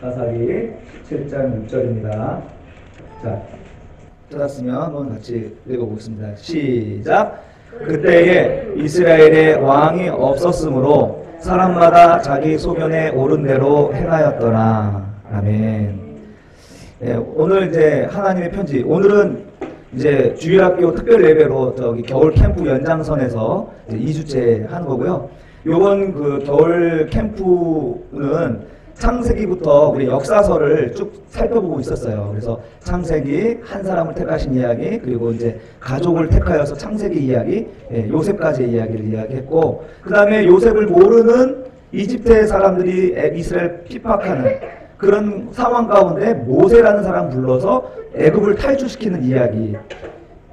사사기 7장 6절입니다. 자, 찾았으면 한번 같이 읽어보겠습니다. 시작! 그때에 이스라엘에 왕이 없었으므로 사람마다 자기 소견에 옳은 대로 행하였더라. 아멘. 네, 오늘 이제 하나님의 편지. 오늘은 이제 주일학교 특별 예배로 저기 겨울 캠프 연장선에서 이제 2주째 하는 거고요. 요번 그 겨울 캠프는 창세기부터 우리 역사서를 쭉 살펴보고 있었어요. 그래서 창세기, 한 사람을 택하신 이야기, 그리고 이제 가족을 택하여서 창세기 이야기, 요셉까지의 이야기를 이야기했고, 그 다음에 요셉을 모르는 이집트의 사람들이 이스라엘 핍박하는 그런 상황 가운데 모세라는 사람 불러서 애굽을 탈출시키는 이야기.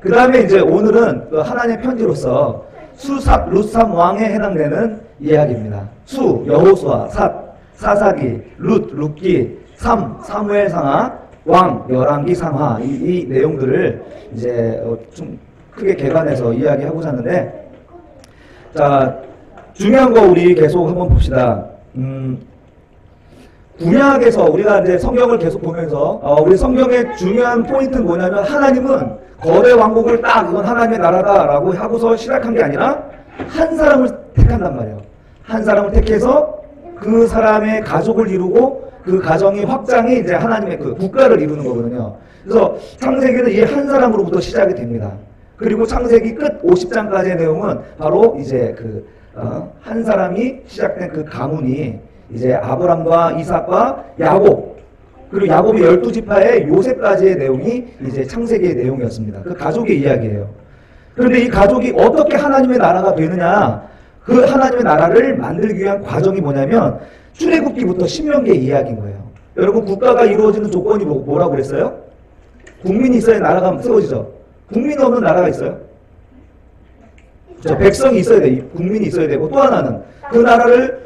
그 다음에 이제 오늘은 그 하나님의 편지로서 수삭, 룻삼 왕에 해당되는 이야기입니다. 수, 여호수아, 삿, 사사기, 룻, 룻기, 삼, 사무엘 상하, 왕, 열왕기 상하, 이 내용들을 이제 좀 크게 개관해서 이야기하고자 하는데, 자, 중요한 거 우리 계속 한번 봅시다. 구약에서 우리가 이제 성경을 계속 보면서 우리 성경의 중요한 포인트는 뭐냐면, 하나님은 거대 왕국을 딱 이건 하나님의 나라다라고 하고서 시작한 게 아니라 한 사람을 택한단 말이에요. 한 사람을 택해서 그 사람의 가족을 이루고 그 가정의 확장이 이제 하나님의 그 국가를 이루는 거거든요. 그래서 창세기는 이 한 사람으로부터 시작이 됩니다. 그리고 창세기 끝 50장까지의 내용은 바로 이제 그 한 사람이 시작된 그 가문이 이제 아브람과 이삭과 야곱, 그리고 야곱의 12지파의 요셉까지의 내용이 이제 창세기의 내용이었습니다. 그 가족의 이야기예요. 그런데 이 가족이 어떻게 하나님의 나라가 되느냐, 그 하나님의 나라를 만들기 위한 과정이 뭐냐면 출애굽기부터 신명기의 이야기인 거예요. 여러분, 국가가 이루어지는 조건이 뭐라고 그랬어요? 국민이 있어야 나라가 세워지죠. 국민이 없는 나라가 있어요? 그렇죠. 백성이 있어야 돼. 국민이 있어야 되고, 또 하나는 그 나라를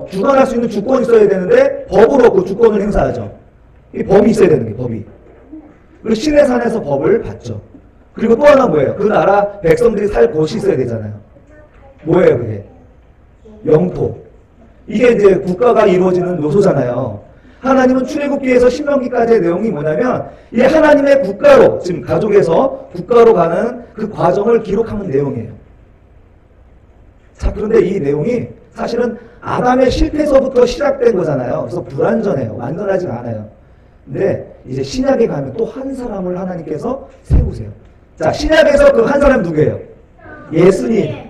주관할 수 있는 주권이 있어야 되는데 법으로 그 주권을 행사하죠. 이 법이 있어야 되는 게 법이. 그리고 시내산에서 법을 받죠. 그리고 또 하나 뭐예요? 그 나라 백성들이 살 곳이 있어야 되잖아요. 뭐예요 그게? 영토. 이게 이제 국가가 이루어지는 요소잖아요. 하나님은 출애굽기에서 신명기까지의 내용이 뭐냐면 이 하나님의 국가로, 지금 가족에서 국가로 가는 그 과정을 기록하는 내용이에요. 자, 그런데 이 내용이 사실은 아담의 실패에서부터 시작된 거잖아요. 그래서 불완전해요. 완전하지 않아요. 근데 이제 신약에 가면 또 한 사람을 하나님께서 세우세요. 자, 신약에서 그 한 사람 누구예요? 예수님.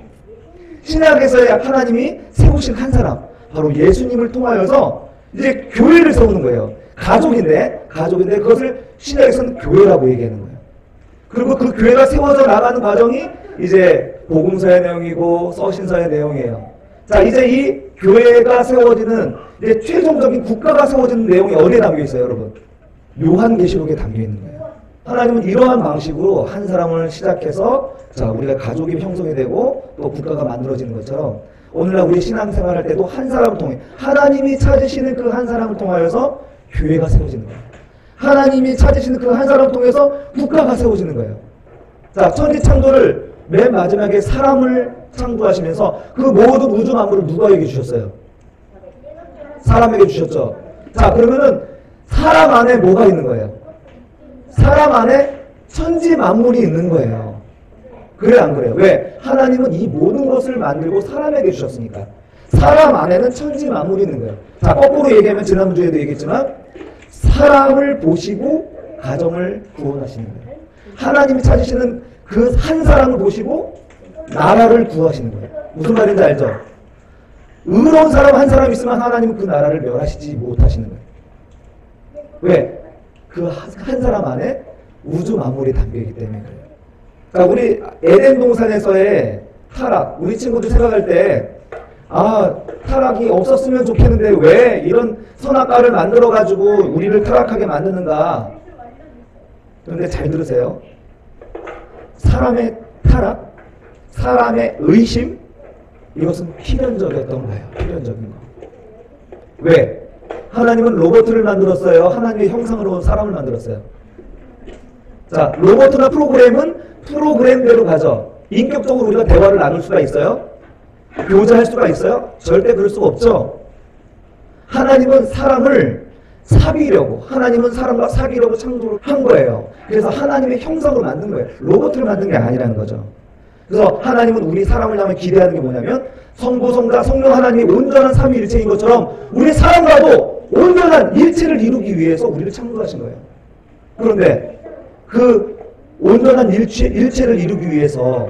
신약에서 하나님이 세우신 한 사람, 바로 예수님을 통하여서 이제 교회를 세우는 거예요. 가족인데 그것을 신약에서는 교회라고 얘기하는 거예요. 그리고 그 교회가 세워져 나가는 과정이 이제 복음서의 내용이고 서신서의 내용이에요. 자, 이제 이 교회가 세워지는 이제 최종적인 국가가 세워지는 내용이 어디에 담겨 있어요, 여러분? 요한계시록에 담겨 있는 거예요. 하나님은 이러한 방식으로 한 사람을 시작해서 자, 우리가 가족이 형성이 되고 또 국가가 만들어지는 것처럼 오늘날 우리 신앙생활 할 때도 한 사람을 통해 하나님이 찾으시는 그 한 사람을 통하여서 교회가 세워지는 거예요. 하나님이 찾으시는 그 한 사람을 통해서 국가가 세워지는 거예요. 자, 천지 창조를 맨 마지막에 사람을 창조하시면서 그 모든 우주 만물을 누구에게 주셨어요? 사람에게 주셨죠. 자, 그러면은 사람 안에 뭐가 있는 거예요? 사람 안에 천지 만물이 있는 거예요. 그래 안 그래요? 왜? 하나님은 이 모든 것을 만들고 사람에게 주셨으니까. 사람 안에는 천지 만물이 있는 거예요. 자, 거꾸로 얘기하면 지난주에도 얘기했지만 사람을 보시고 가정을 구원하시는 거예요. 하나님이 찾으시는 그 한 사람을 보시고 나라를 구하시는 거예요. 무슨 말인지 알죠? 의로운 사람 한 사람 있으면 하나님은 그 나라를 멸하시지 못하시는 거예요. 왜? 그 한 사람 안에 우주 만물이 담겨있기 때문에 그래요. 자, 우리 에덴 동산에서의 타락, 우리 친구들 생각할 때 타락이 없었으면 좋겠는데 왜 이런 선악과를 만들어가지고 우리를 타락하게 만드는가. 그런데 잘 들으세요. 사람의 타락, 사람의 의심, 이것은 필연적이었던 거예요. 필연적인 거. 왜? 하나님은 로봇을 만들었어요. 하나님의 형상으로 사람을 만들었어요. 자, 로봇이나 프로그램은 프로그램대로 가죠. 인격적으로 우리가 대화를 나눌 수가 있어요? 교제할 수가 있어요? 절대 그럴 수가 없죠. 하나님은 사람을 사귀려고, 하나님은 사람과 사귀려고 창조를 한 거예요. 그래서 하나님의 형상으로 만든 거예요. 로봇을 만든 게 아니라는 거죠. 그래서 하나님은 우리 사람을 향해 기대하는 게 뭐냐면 성부, 성자, 성령 하나님이 온전한 삼위일체인 것처럼 우리 사람과도 온전한 일체를 이루기 위해서 우리를 창조하신 거예요. 그런데 그 온전한 일체를 이루기 위해서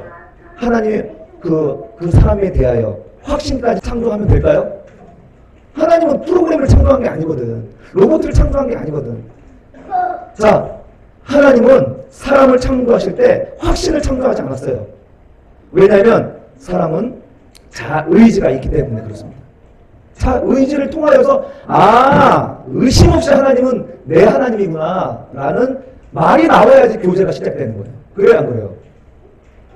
하나님이 그 사람에 대하여 확신까지 창조하면 될까요? 하나님은 프로그램을 창조한 게 아니거든. 로봇을 창조한 게 아니거든. 자, 하나님은 사람을 창조하실 때 확신을 창조하지 않았어요. 왜냐하면 사람은 자의지가 있기 때문에 그렇습니다. 자의지를 통하여서 의심 없이 하나님은 내 하나님이구나 라는 말이 나와야지 교제가 시작되는 거예요. 그래야 안 그래요?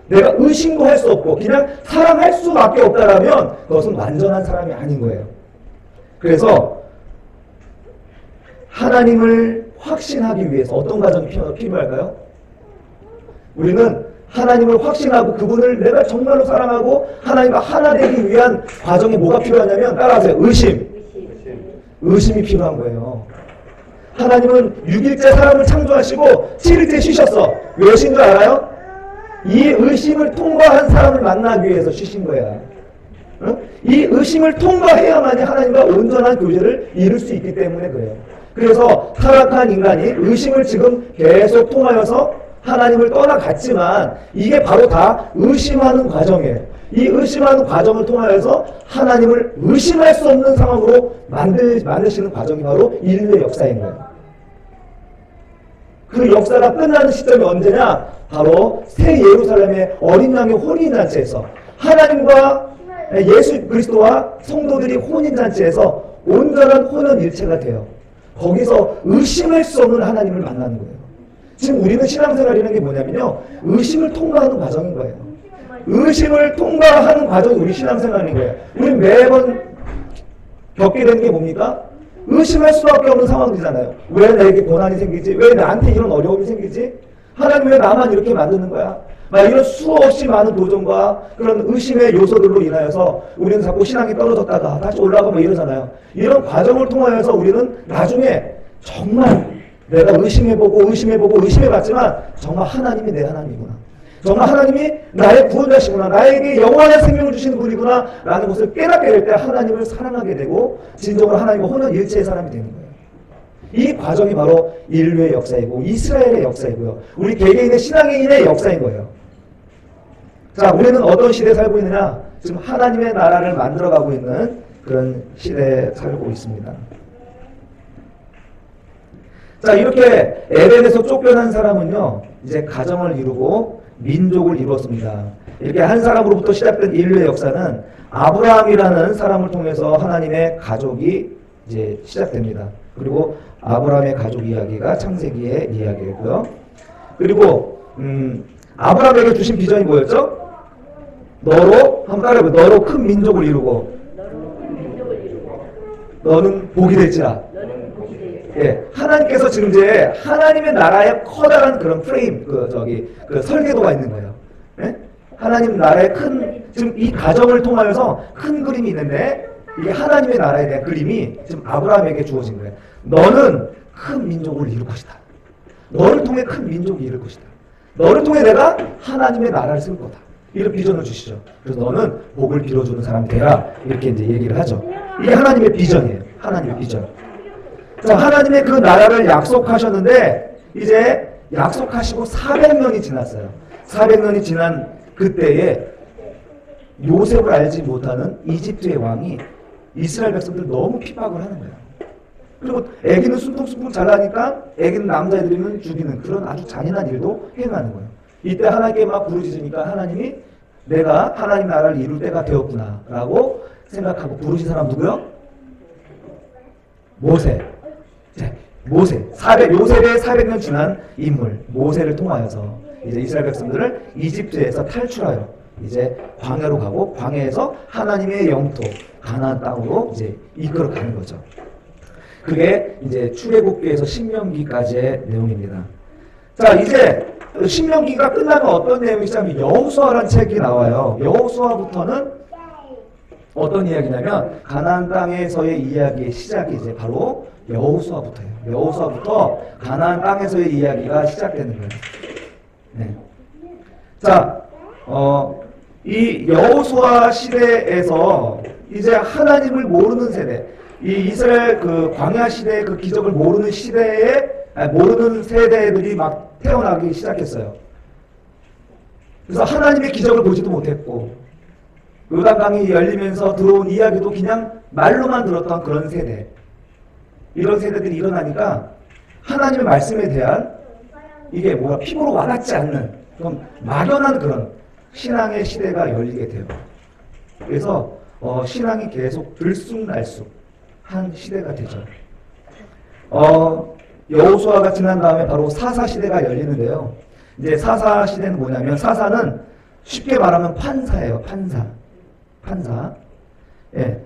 내가 의심도 할 수 없고 그냥 사랑할 수밖에 없다라면 그것은 완전한 사람이 아닌 거예요. 그래서 하나님을 확신하기 위해서 어떤 과정이 필요할까요? 우리는 하나님을 확신하고 그분을 내가 정말로 사랑하고 하나님과 하나 되기 위한 과정이 뭐가 필요하냐면 따라하세요. 의심이 필요한 거예요. 하나님은 6일째 사람을 창조하시고 7일째 쉬셨어. 왜 쉰 줄 알아요? 이 의심을 통과한 사람을 만나기 위해서 쉬신 거야. 이 의심을 통과해야만이 하나님과 온전한 교제를 이룰 수 있기 때문에 그래요. 그래서 타락한 인간이 의심을 지금 계속 통하여서 하나님을 떠나갔지만 이게 바로 다 의심하는 과정이에요. 이 의심하는 과정을 통하여서 하나님을 의심할 수 없는 상황으로 만드시는 과정이 바로 인류의 역사인 거예요. 그 역사가 끝나는 시점이 언제냐? 바로 새 예루살렘의 어린 양의 혼인잔치에서 하나님과 예수 그리스도와 성도들이 혼인잔치에서 온전한 혼연일체가 돼요. 거기서 의심할 수 없는 하나님을 만나는 거예요. 지금 우리는 신앙생활이라는 게 뭐냐면요. 의심을 통과하는 과정인 거예요. 의심을 통과하는 과정이 우리 신앙생활인 거예요. 우리 매번 겪게 되는 게 뭡니까? 의심할 수밖에 없는 상황이잖아요. 왜 나에게 고난이 생기지? 왜 나한테 이런 어려움이 생기지? 하나님 왜 나만 이렇게 만드는 거야? 막 이런 수없이 많은 도전과 그런 의심의 요소들로 인하여서 우리는 자꾸 신앙이 떨어졌다가 다시 올라가고 막 이러잖아요. 이런 과정을 통하여서 우리는 나중에 정말 내가 의심해봤지만 정말 하나님이 내 하나님이구나. 정말 하나님이 나의 구원자시구나. 나에게 영원한 생명을 주시는 분이구나 라는 것을 깨닫게 될 때 하나님을 사랑하게 되고 진정으로 하나님과 혼연일체의 사람이 되는 거예요. 이 과정이 바로 인류의 역사이고 이스라엘의 역사이고요. 우리 개개인의 신앙인의 역사인 거예요. 자, 우리는 어떤 시대에 살고 있느냐? 지금 하나님의 나라를 만들어가고 있는 그런 시대에 살고 있습니다. 자, 이렇게 에덴에서 쫓겨난 사람은요, 이제 가정을 이루고 민족을 이루었습니다. 이렇게 한 사람으로부터 시작된 인류의 역사는 아브라함이라는 사람을 통해서 하나님의 가족이 이제 시작됩니다. 그리고 아브라함의 가족 이야기가 창세기의 이야기고요. 그리고 아브라함에게 주신 비전이 뭐였죠? 너로 한번 따라해봐요. 너로 큰 민족을 이루고 너는 복이 될지라. 예, 하나님께서 지금 이제 하나님의 나라의 커다란 그런 프레임, 그 설계도가 있는 거예요. 예? 하나님 나라의 지금 이 가정을 통하여서 큰 그림이 있는데 이게 하나님의 나라에 대한 그림이 지금 아브라함에게 주어진 거예요. 너는 큰 민족을 이룰 것이다. 너를 통해 큰 민족이 이룰 것이다. 너를 통해 내가 하나님의 나라를 세울 거다. 이런 비전을 주시죠. 그래서 너는 복을 빌어주는 사람이 되라. 이렇게 이제 얘기를 하죠. 이게 하나님의 비전이에요. 하나님의 비전. 자, 하나님의 그 나라를 약속하셨는데 이제 약속하시고 400년이 지났어요. 400년이 지난 그때에 요셉을 알지 못하는 이집트의 왕이 이스라엘 백성들 너무 핍박을 하는 거예요. 그리고 애기는 숨통숨통 잘나니까 애기는 남자애들이면 죽이는 그런 아주 잔인한 일도 행하는 거예요. 이때 하나님께 막 부르짖으니까 하나님이 내가 하나님 나라를 이룰 때가 되었구나 라고 생각하고 부르신 사람 누구요? 모세. 요셉의 400년 지난 인물 모세를 통하여서 이제 이스라엘 백성들을 이집트에서 탈출하여 이제 광야로 가고 광야에서 하나님의 영토 가나안 땅으로 이제 이끌어가는 거죠. 그게 이제 출애굽기에서 신명기까지의 내용입니다. 자, 이제 신명기가 끝나면 어떤 내용이 시작하면 여호수아라는 책이 나와요. 여호수아부터는 어떤 이야기냐면 가나안 땅에서의 이야기의 시작이 이제 바로 여호수아부터예요. 여호수아부터 가나안 땅에서의 이야기가 시작되는 거예요. 네. 자, 이 여호수아 시대에서 이제 하나님을 모르는 세대, 이 이스라엘 그 광야 시대의 그 기적을 모르는 모르는 세대들이 막 태어나기 시작했어요. 그래서 하나님의 기적을 보지도 못했고, 요단강이 열리면서 들어온 이야기도 그냥 말로만 들었던 그런 세대. 이런 세대들이 일어나니까 하나님의 말씀에 대한 이게 뭐가 피부로 와닿지 않는 좀 막연한 그런 신앙의 시대가 열리게 돼요. 그래서 신앙이 계속 들쑥날쑥한 시대가 되죠. 여호수아가 지난 다음에 바로 사사 시대가 열리는데요. 이제 사사 시대는 뭐냐면, 사사는 쉽게 말하면 판사예요. 판사. 예.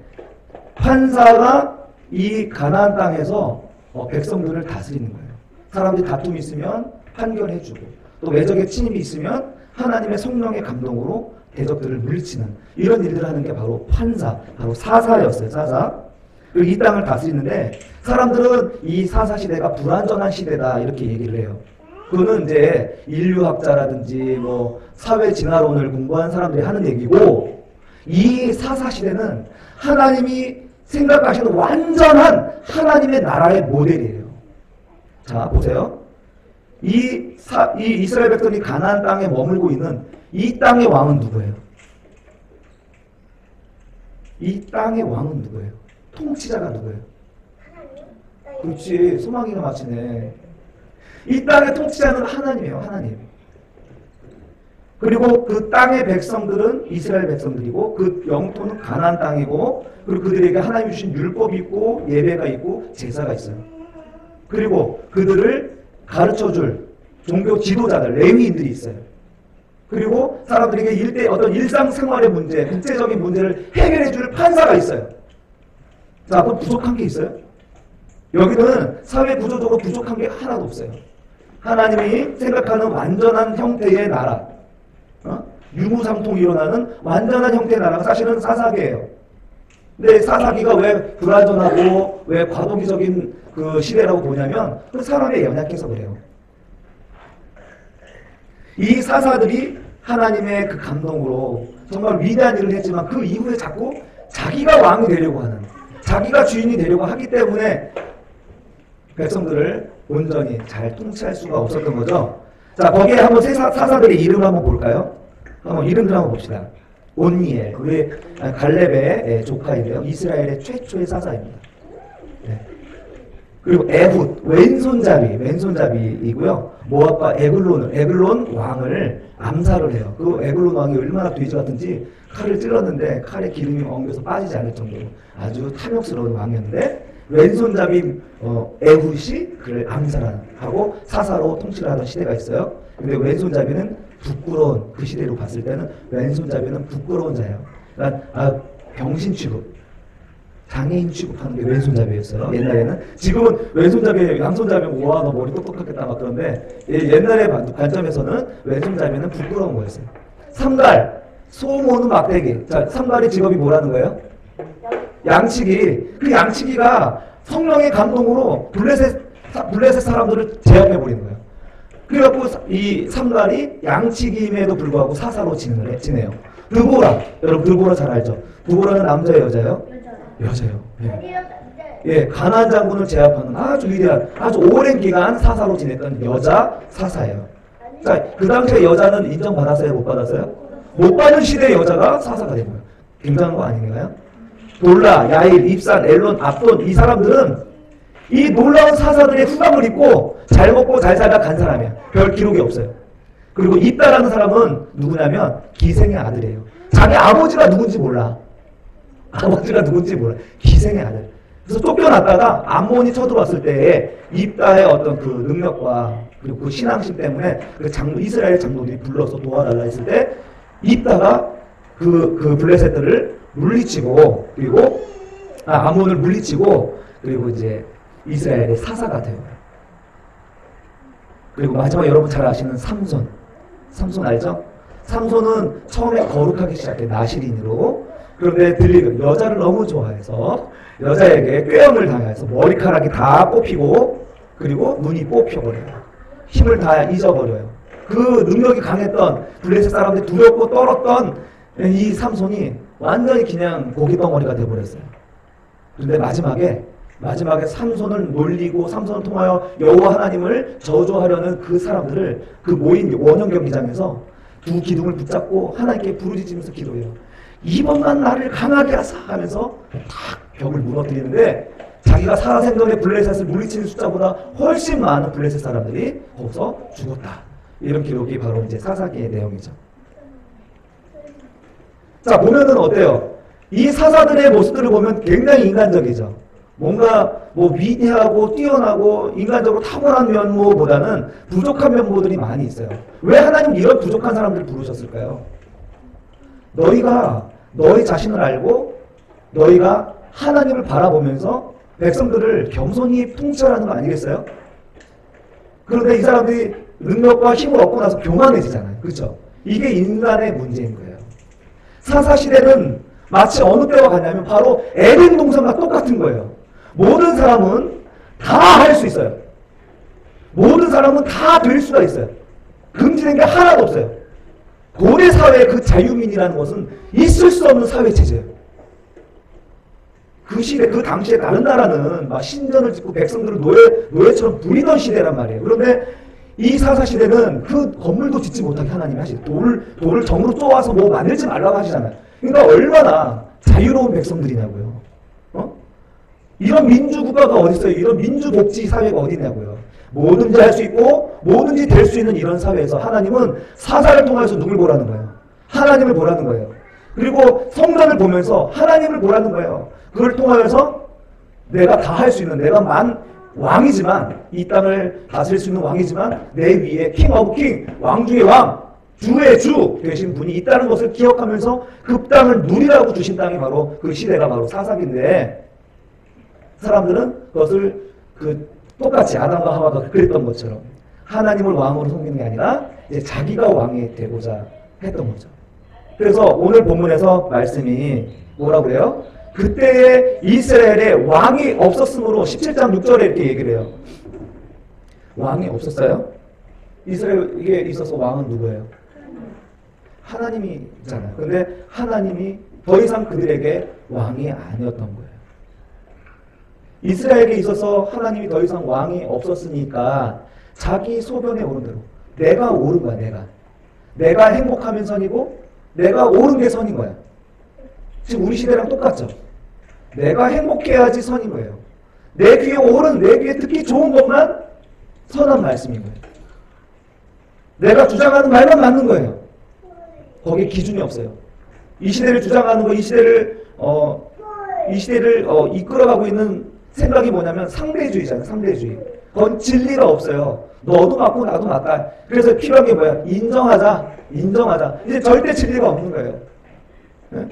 판사가 이 가나안 땅에서 백성들을 다스리는 거예요. 사람들이 다툼이 있으면 판결해주고, 또 외적의 침입이 있으면 하나님의 성령의 감동으로 대적들을 물리치는 이런 일들을 하는 게 바로 판사, 바로 사사였어요. 사사. 그리고 이 땅을 다스리는데, 사람들은 이 사사 시대가 불완전한 시대다 이렇게 얘기를 해요. 그거는 이제 인류학자라든지 뭐 사회 진화론을 공부한 사람들이 하는 얘기고, 이 사사 시대는 하나님이 생각하시는 완전한 하나님의 나라의 모델이에요. 자, 보세요. 이 이스라엘 백성이 가나안 땅에 머물고 있는 이 땅의 왕은 누구예요? 이 땅의 왕은 누구예요? 통치자가 누구예요? 그렇지, 소망이가 맞히네. 이 땅의 통치자는 하나님이에요. 하나님. 그리고 그 땅의 백성들은 이스라엘 백성들이고, 그 영토는 가나안 땅이고, 그리고 그들에게 하나님이 주신 율법이 있고 예배가 있고 제사가 있어요. 그리고 그들을 가르쳐줄 종교 지도자들, 레위인들이 있어요. 그리고 사람들에게 어떤 일상생활의 문제, 국제적인 문제를 해결해줄 판사가 있어요. 자, 그럼 부족한 게 있어요? 여기는 사회 구조적으로 부족한 게 하나도 없어요. 하나님이 생각하는 완전한 형태의 나라, 유무상통이 일어나는 완전한 형태의 나라가 사실은 사사기예요. 근데 사사기가 왜 불완전하고 왜 과도기적인 그 시대라고 보냐면, 그 사람의 연약해서 그래요. 이 사사들이 하나님의 그 감동으로 정말 위대한 일을 했지만, 그 이후에 자꾸 자기가 왕이 되려고 하는, 자기가 주인이 되려고 하기 때문에 백성들을 온전히 잘 통치할 수가 없었던 거죠. 자, 거기에 한번 사사들의 이름을 한번 볼까요? 한번 이름들 한번 봅시다. 온니엘, 그게 갈렙의 조카이고요. 이스라엘의 최초의 사사입니다. 네. 그리고 에훗, 왼손잡이이고요. 모압과 에글론 왕을 암살을 해요. 그 에글론 왕이 얼마나 돼지 같은지 칼을 찔렀는데 칼에 기름이 엉겨서 빠지지 않을 정도로 아주 탐욕스러운 왕이었는데, 왼손잡이 에훗이 그를 암살하고 사사로 통치를 하던 시대가 있어요. 근데 왼손잡이는 부끄러운, 그 시대로 봤을 때는 왼손잡이는 부끄러운 자예요. 그러니까 병신 취급, 장애인 취급하는 게 왼손잡이였어요. 옛날에는. 지금은 왼손잡이, 양손잡이면 와, 너 머리 똑똑하겠다 막 그런데, 옛날의 관점에서는 왼손잡이는 부끄러운 거였어요. 삼갈, 소 모는 막대기. 자, 삼갈의 직업이 뭐라는 거예요? 양치기. 그 양치기가 성령의 감동으로 블레셋 사람들을 제압해 버리는 거예요. 그래갖고 이 삼갈이 양치기임에도 불구하고 사사로 지내요. 드보라, 여러분 드보라 잘 알죠? 드보라는 남자예요, 여자예요? 여자예요. 예, 가나안 장군을 제압하는 아주 위대한, 아주 오랜 기간 사사로 지냈던 여자 사사예요. 자, 그 당시에 여자는 인정받았어요, 못 받았어요? 못 받은 시대의 여자가 사사가 된 거예요. 굉장한 거 아닌가요? 돌라, 야일, 입산, 엘론, 압돈, 이 사람들은 이 놀라운 사사들의 후감을 입고 잘 먹고 잘 살다 간 사람이야. 별 기록이 없어요. 그리고 입다라는 사람은 누구냐면 기생의 아들이에요. 자기 아버지가 누군지 몰라. 기생의 아들. 그래서 쫓겨났다가 암몬이 쳐들어왔을 때에 입다의 어떤 그 능력과 그리고 그 신앙심 때문에 그 이스라엘 장로들이 불러서 도와달라 했을 때 입다가 그 블레셋들을 물리치고, 그리고 암몬을 물리치고, 그리고 이제 이스라엘의 사사가 돼요. 그리고 마지막 여러분 잘 아시는 삼손 알죠? 삼손은 처음에 거룩하기 시작해. 나시린으로. 그런데 들리는 여자를 너무 좋아해서 여자에게 꾀형을 당해서 머리카락이 다 뽑히고 그리고 눈이 뽑혀버려요. 힘을 다 잊어버려요. 그 능력이 강했던 블레셋 사람들이 두렵고 떨었던 이 삼손이 완전히 그냥 고깃덩어리가 돼버렸어요. 그런데 마지막에 삼손을 놀리고 삼손을 통하여 여호와 하나님을 저주하려는 그 사람들을 그 모인 원형 경기장에서 두 기둥을 붙잡고 하나님께 부르짖으면서 기도해요. 이번만 나를 강하게 하사 하면서 탁 벽을 무너뜨리는데 자기가 살아생전에 블레셋을 물리치는 숫자보다 훨씬 많은 블레셋 사람들이 거기서 죽었다. 이런 기록이 바로 이제 사사기의 내용이죠. 자, 보면은 어때요? 이 사사들의 모습들을 보면 굉장히 인간적이죠. 뭔가 뭐 위대하고 뛰어나고 인간적으로 탁월한 면모보다는 부족한 면모들이 많이 있어요. 왜 하나님 이런 부족한 사람들을 부르셨을까요? 너희가 너희 자신을 알고 너희가 하나님을 바라보면서 백성들을 겸손히 통치하라는 거 아니겠어요? 그런데 이 사람들이 능력과 힘을 얻고 나서 교만해지잖아요. 그렇죠? 이게 인간의 문제인 거예요. 사사시대는 마치 어느 때와 같냐면 바로 에덴 동산과 똑같은 거예요. 모든 사람은 다 할 수 있어요. 모든 사람은 다 될 수가 있어요. 금지된 게 하나도 없어요. 고대 사회의 그 자유민이라는 것은 있을 수 없는 사회체제예요. 그 시대, 그 당시에 다른 나라는 막 신전을 짓고 백성들을 노예처럼 부리던 시대란 말이에요. 그런데 이 사사시대는 그 건물도 짓지 못하게 하나님이 하시죠. 돌을 정으로 쪼아서 뭐 만들지 말라고 하시잖아요. 그러니까 얼마나 자유로운 백성들이냐고요. 이런 민주국가가 어디 있어요? 이런 민주복지 사회가 어디 있냐고요. 뭐든지 할 수 있고 뭐든지 될 수 있는 이런 사회에서 하나님은 사사를 통해서 누굴 보라는 거예요? 하나님을 보라는 거예요. 그리고 성전을 보면서 하나님을 보라는 거예요. 그걸 통하여서 내가 다 할 수 있는, 내가 왕이지만, 이 땅을 다스릴 수 있는 왕이지만 내 위에 king of king, 왕 중의 왕, 주의 주 되신 분이 있다는 것을 기억하면서 그 땅을 누리라고 주신 땅이 바로 그 시대가 바로 사사기인데, 사람들은 그것을 똑같이 아담과 하와가 그랬던 것처럼 하나님을 왕으로 섬기는 게 아니라 이제 자기가 왕이 되고자 했던 거죠. 그래서 오늘 본문에서 말씀이 뭐라고 그래요? 그때에 이스라엘에 왕이 없었으므로 17장 6절에 이렇게 얘기를 해요. 왕이 없었어요? 이스라엘에 있어서 왕은 누구예요? 하나님이 있잖아요. 근데 하나님이 더 이상 그들에게 왕이 아니었던 거예요. 이스라엘에 있어서 하나님이 더 이상 왕이 없었으니까 자기 소변에 오른 대로 내가 옳은 거야. 내가 행복하면 선이고 내가 옳은 게 선인 거야. 지금 우리 시대랑 똑같죠. 내가 행복해야지 선인 거예요. 내 귀에 옳은, 내 귀에 듣기 좋은 것만 선한 말씀인 거예요. 내가 주장하는 말만 맞는 거예요. 거기에 기준이 없어요. 이 시대를 주장하는 거, 이 시대를 이끌어가고 있는 생각이 뭐냐면 상대주의잖아요. 상대주의. 그건 진리가 없어요. 너도 맞고 나도 맞다. 그래서 필요한 게 뭐야? 인정하자. 이제 절대 진리가 없는 거예요. 네?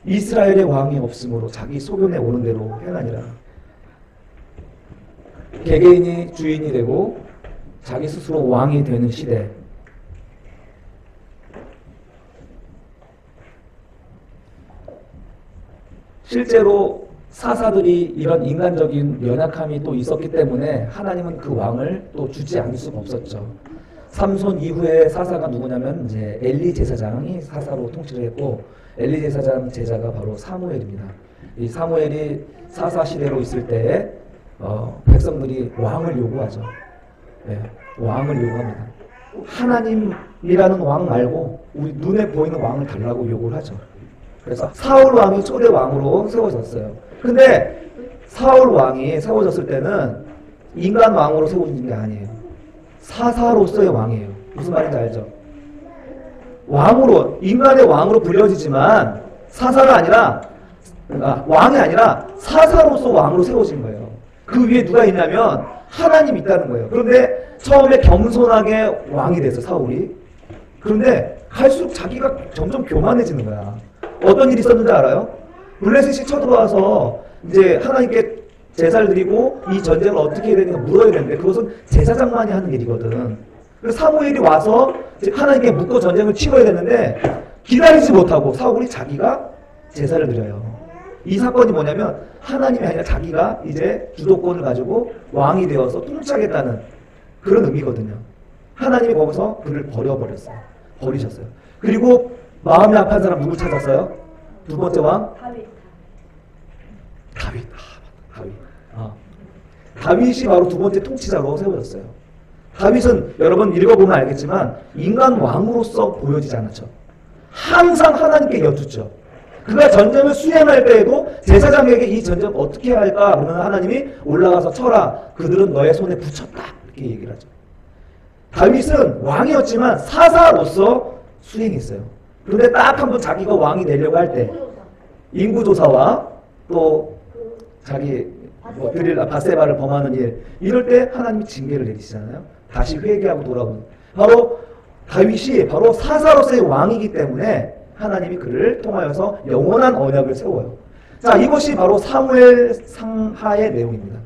이스라엘의 왕이 없으므로 자기 소견에 오른 대로 행하니라. 개개인이 주인이 되고 자기 스스로 왕이 되는 시대. 실제로 사사들이 이런 인간적인 연약함이 또 있었기 때문에 하나님은 그 왕을 또 주지 않을 수가 없었죠. 삼손 이후에 사사가 누구냐면 이제 엘리 제사장이 사사로 통치를 했고, 엘리 제사장 제자가 바로 사무엘입니다. 이 사무엘이 사사 시대로 있을 때에 백성들이 왕을 요구하죠. 네, 왕을 요구합니다. 하나님이라는 왕 말고 우리 눈에 보이는 왕을 달라고 요구를 하죠. 그래서 사울 왕이 초대 왕으로 세워졌어요. 근데 사울 왕이 세워졌을 때는 인간 왕으로 세워진 게 아니에요. 사사로서의 왕이에요. 무슨 말인지 알죠? 왕으로, 인간의 왕으로 불려지지만 사사가 아니라, 왕이 아니라 사사로서 왕으로 세워진 거예요. 그 위에 누가 있냐면 하나님이 있다는 거예요. 그런데 처음에 겸손하게 왕이 됐어, 사울이. 그런데 갈수록 자기가 점점 교만해지는 거야. 어떤 일이 있었는지 알아요? 블레셋이 쳐들어와서 이제 하나님께 제사를 드리고 이 전쟁을 어떻게 해야 되는가 물어야 되는데 그것은 제사장만이 하는 일이거든. 그래서 사무엘이 와서 하나님께 묻고 전쟁을 치러야 되는데 기다리지 못하고 사울이 자기가 제사를 드려요. 이 사건이 뭐냐면 하나님이 아니라 자기가 이제 주도권을 가지고 왕이 되어서 통치하겠다는 그런 의미거든요. 하나님이 거기서 그를 버려버렸어요. 버리셨어요. 그리고 마음이 아픈 사람 누구 찾았어요? 두 번째 왕? 다윗. 다윗이 바로 두 번째 통치자로 세워졌어요. 다윗은 여러분 읽어보면 알겠지만 인간 왕으로서 보여지지 않았죠. 항상 하나님께 여쭙죠. 그가 전쟁을 수행할 때에도 제사장에게 이 전쟁 어떻게 해야 할까? 그러면 하나님이 올라가서 쳐라. 그들은 너의 손에 붙였다. 이렇게 얘기를 하죠. 다윗은 왕이었지만 사사로서 수행했어요. 그런데 딱 한 번 자기가 왕이 되려고 할 때 인구조사와 또 자기 드릴라 바세바를 범하는 일, 이럴 때 하나님이 징계를 내리시잖아요. 다시 회개하고 돌아오는. 바로 다윗이 바로 사사로서의 왕이기 때문에 하나님이 그를 통하여서 영원한 언약을 세워요. 자, 이것이 바로 사무엘 상하의 내용입니다.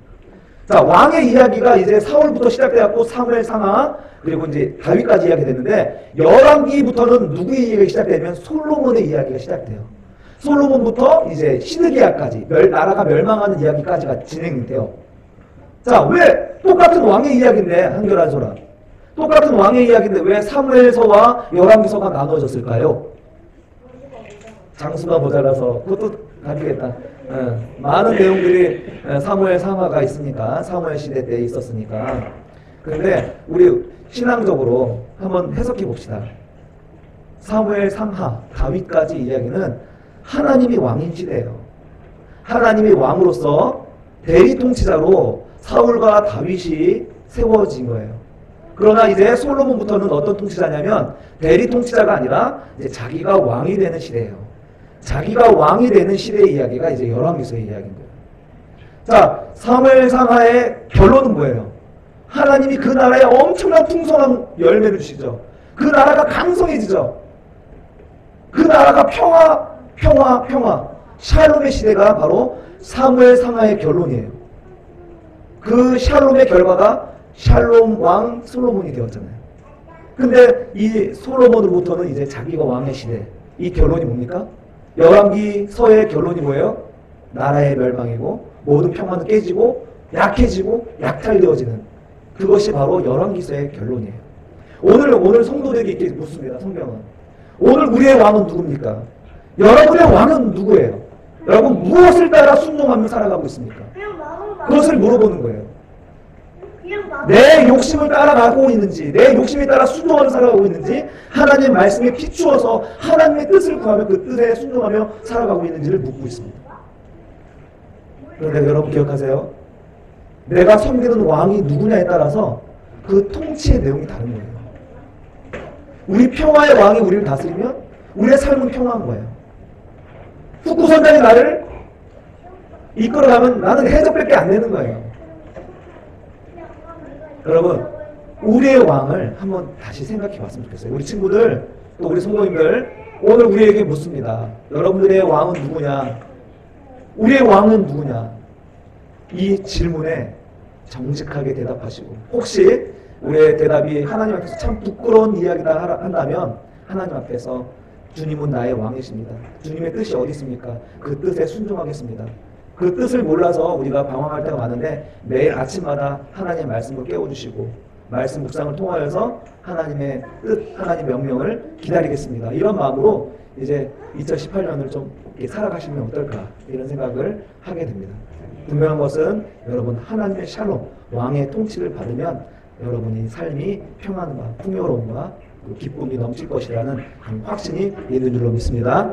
자, 왕의 이야기가 이제 사울부터 시작되었고 사무엘 상하 그리고 이제 다윗까지 이야기 됐는데 열왕기부터는 누구의 이야기가 시작되면 솔로몬의 이야기가 시작돼요. 솔로몬부터 이제 시드기야까지 나라가 멸망하는 이야기까지가 진행돼요. 자, 왜 똑같은 왕의 이야기인데 한결한 소라. 똑같은 왕의 이야기인데 왜 사무엘서와 열왕기서가 나눠졌을까요? 장수가 모자라서 그것도 가지겠다. 많은 내용들이 사무엘 상하가 있으니까 사무엘 시대 때 있었으니까. 그런데 우리 신앙적으로 한번 해석해 봅시다. 사무엘 상하 다윗까지 이야기는 하나님이 왕인 시대예요. 하나님이 왕으로서 대리 통치자로 사울과 다윗이 세워진 거예요. 그러나 이제 솔로몬부터는 어떤 통치자냐면 대리 통치자가 아니라 이제 자기가 왕이 되는 시대예요. 자기가 왕이 되는 시대의 이야기가 이제 열왕기서의 이야기인 거예요. 자, 사무엘 상하의 결론은 뭐예요? 하나님이 그 나라에 엄청난 풍성한 열매를 주시죠. 그 나라가 강성해지죠. 그 나라가 평화. 샬롬의 시대가 바로 사무엘 상하의 결론이에요. 그 샬롬의 결과가 샬롬 왕 솔로몬이 되었잖아요. 근데 이 솔로몬으로부터는 이제 자기가 왕의 시대. 이 결론이 뭡니까? 열왕기서의 결론이 뭐예요? 나라의 멸망이고 모든 평화는 깨지고 약해지고 약탈되어지는 그것이 바로 열왕기서의 결론이에요. 오늘 성도들에게 이렇게 묻습니다. 성경은. 오늘 우리의 왕은 누굽니까? 여러분의 왕은 누구예요? 여러분 무엇을 따라 순종하며 살아가고 있습니까? 그것을 물어보는 거예요. 내 욕심을 따라가고 있는지, 내 욕심에 따라 순종하며 살아가고 있는지, 하나님 말씀에 비추어서 하나님의 뜻을 구하며 그 뜻에 순종하며 살아가고 있는지를 묻고 있습니다. 그런데 여러분 기억하세요. 내가 섬기는 왕이 누구냐에 따라서 그 통치의 내용이 다른 거예요. 우리 평화의 왕이 우리를 다스리면 우리의 삶은 평화한 거예요. 후쿠선장이 나를 이끌어가면 나는 해적밖에 안 되는 거예요. 여러분, 우리의 왕을 한번 다시 생각해 봤으면 좋겠어요. 우리 친구들, 또 우리 성도님들, 오늘 우리에게 묻습니다. 여러분들의 왕은 누구냐? 우리의 왕은 누구냐? 이 질문에 정직하게 대답하시고, 혹시 우리의 대답이 하나님 앞에서 참 부끄러운 이야기다 한다면 하나님 앞에서 주님은 나의 왕이십니다. 주님의 뜻이 어디 있습니까? 그 뜻에 순종하겠습니다. 그 뜻을 몰라서 우리가 방황할 때가 많은데 매일 아침마다 하나님의 말씀을 깨워주시고 말씀 묵상을 통하여서 하나님의 뜻, 하나님의 명령을 기다리겠습니다. 이런 마음으로 이제 2018년을 좀 살아가시면 어떨까 이런 생각을 하게 됩니다. 분명한 것은 여러분 하나님의 샬롬, 왕의 통치를 받으면 여러분의 삶이 평안과 풍요로움과 기쁨이 넘칠 것이라는 확신이 있는 줄로 믿습니다.